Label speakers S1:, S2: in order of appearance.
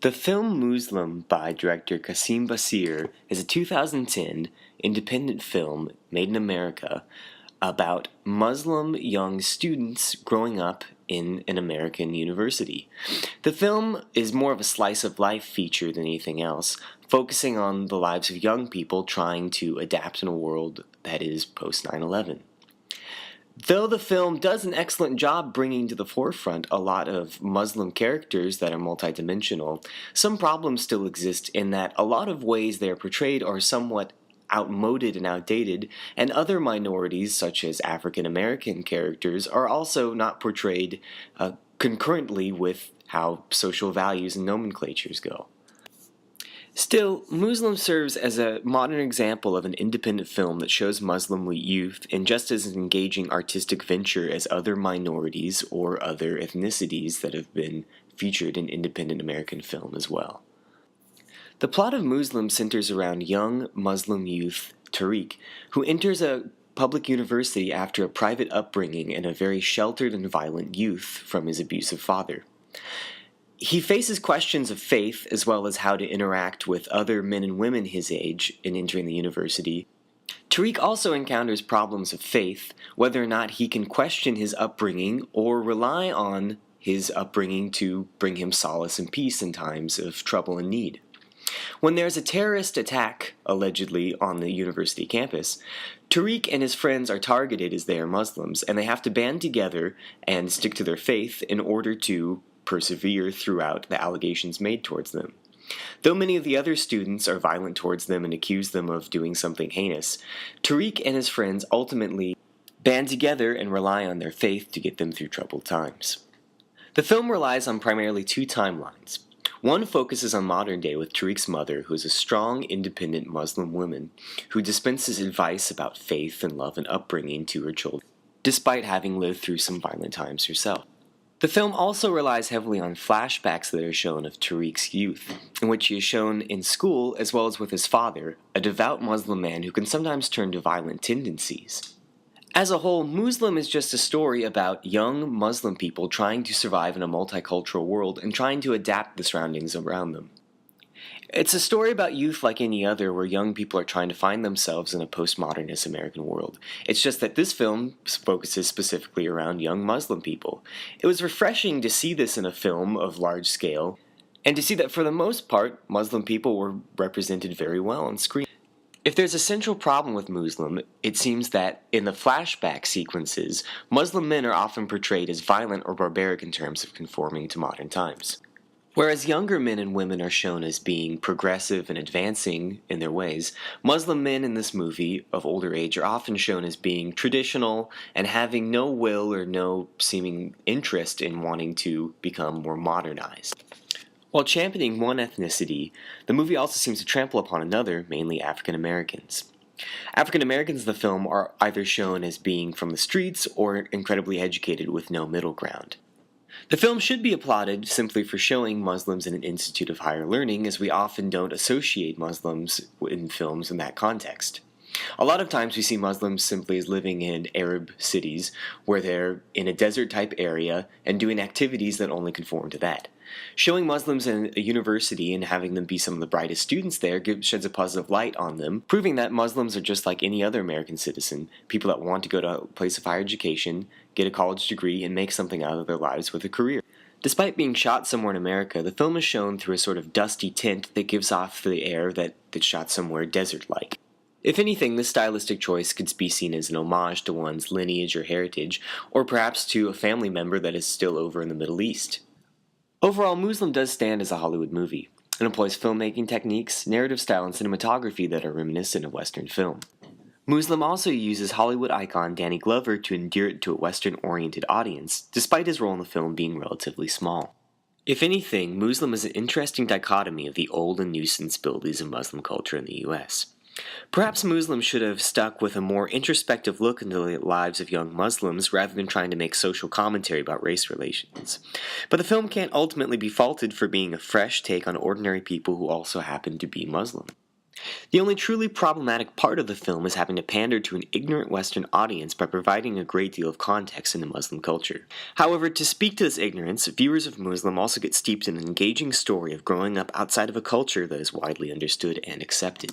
S1: The film Muslim by director Qasim Basir is a 2010 independent film made in America about Muslim young students growing up in an American university. The film is more of a slice of life feature than anything else, focusing on the lives of young people trying to adapt in a world that is post 9/11. Though the film does an excellent job bringing to the forefront a lot of Muslim characters that are multidimensional, some problems still exist in that a lot of ways they are portrayed are somewhat outmoded and outdated, and other minorities, such as African American characters, are also not portrayed concurrently with how social values and nomenclatures go. Still, Muslim serves as a modern example of an independent film that shows Muslim youth in just as an engaging artistic venture as other minorities or other ethnicities that have been featured in independent American film as well. The plot of Muslim centers around young Muslim youth Tariq, who enters a public university after a private upbringing in a very sheltered and violent youth from his abusive father. He faces questions of faith as well as how to interact with other men and women his age in entering the university. Tariq also encounters problems of faith, whether or not he can question his upbringing or rely on his upbringing to bring him solace and peace in times of trouble and need. When there's a terrorist attack, allegedly, on the university campus, Tariq and his friends are targeted as they are Muslims, and they have to band together and stick to their faith in order to persevere throughout the allegations made towards them. Though many of the other students are violent towards them and accuse them of doing something heinous, Tariq and his friends ultimately band together and rely on their faith to get them through troubled times. The film relies on primarily two timelines. One focuses on modern day with Tariq's mother, who is a strong, independent Muslim woman who dispenses advice about faith and love and upbringing to her children, despite having lived through some violent times herself. The film also relies heavily on flashbacks that are shown of Tariq's youth, in which he is shown in school as well as with his father, a devout Muslim man who can sometimes turn to violent tendencies. As a whole, Muslim is just a story about young Muslim people trying to survive in a multicultural world and trying to adapt the surroundings around them. It's a story about youth like any other, where young people are trying to find themselves in a postmodernist American world. It's just that this film focuses specifically around young Muslim people. It was refreshing to see this in a film of large scale, and to see that for the most part, Muslim people were represented very well on screen. If there's a central problem with Muslim, it seems that in the flashback sequences, Muslim men are often portrayed as violent or barbaric in terms of conforming to modern times. Whereas younger men and women are shown as being progressive and advancing in their ways, Muslim men in this movie of older age are often shown as being traditional and having no will or no seeming interest in wanting to become more modernized. While championing one ethnicity, the movie also seems to trample upon another, mainly African Americans. African Americans in the film are either shown as being from the streets or incredibly educated with no middle ground. The film should be applauded simply for showing Muslims in an institute of higher learning, as we often don't associate Muslims in films in that context. A lot of times we see Muslims simply as living in Arab cities where they're in a desert-type area and doing activities that only conform to that. Showing Muslims in a university and having them be some of the brightest students there sheds a positive light on them, proving that Muslims are just like any other American citizen, people that want to go to a place of higher education, get a college degree, and make something out of their lives with a career. Despite being shot somewhere in America, the film is shown through a sort of dusty tint that gives off the air that it's shot somewhere desert-like. If anything, this stylistic choice could be seen as an homage to one's lineage or heritage, or perhaps to a family member that is still over in the Middle East. Overall, Muslim does stand as a Hollywood movie. It employs filmmaking techniques, narrative style, and cinematography that are reminiscent of Western film. Muslim also uses Hollywood icon Danny Glover to endear it to a Western-oriented audience, despite his role in the film being relatively small. If anything, Muslim is an interesting dichotomy of the old and new sensibilities of Muslim culture in the U.S. Perhaps Muslim should have stuck with a more introspective look into the lives of young Muslims rather than trying to make social commentary about race relations. But the film can't ultimately be faulted for being a fresh take on ordinary people who also happen to be Muslim. The only truly problematic part of the film is having to pander to an ignorant Western audience by providing a great deal of context into Muslim culture. However, to speak to this ignorance, viewers of Muslim also get steeped in an engaging story of growing up outside of a culture that is widely understood and accepted.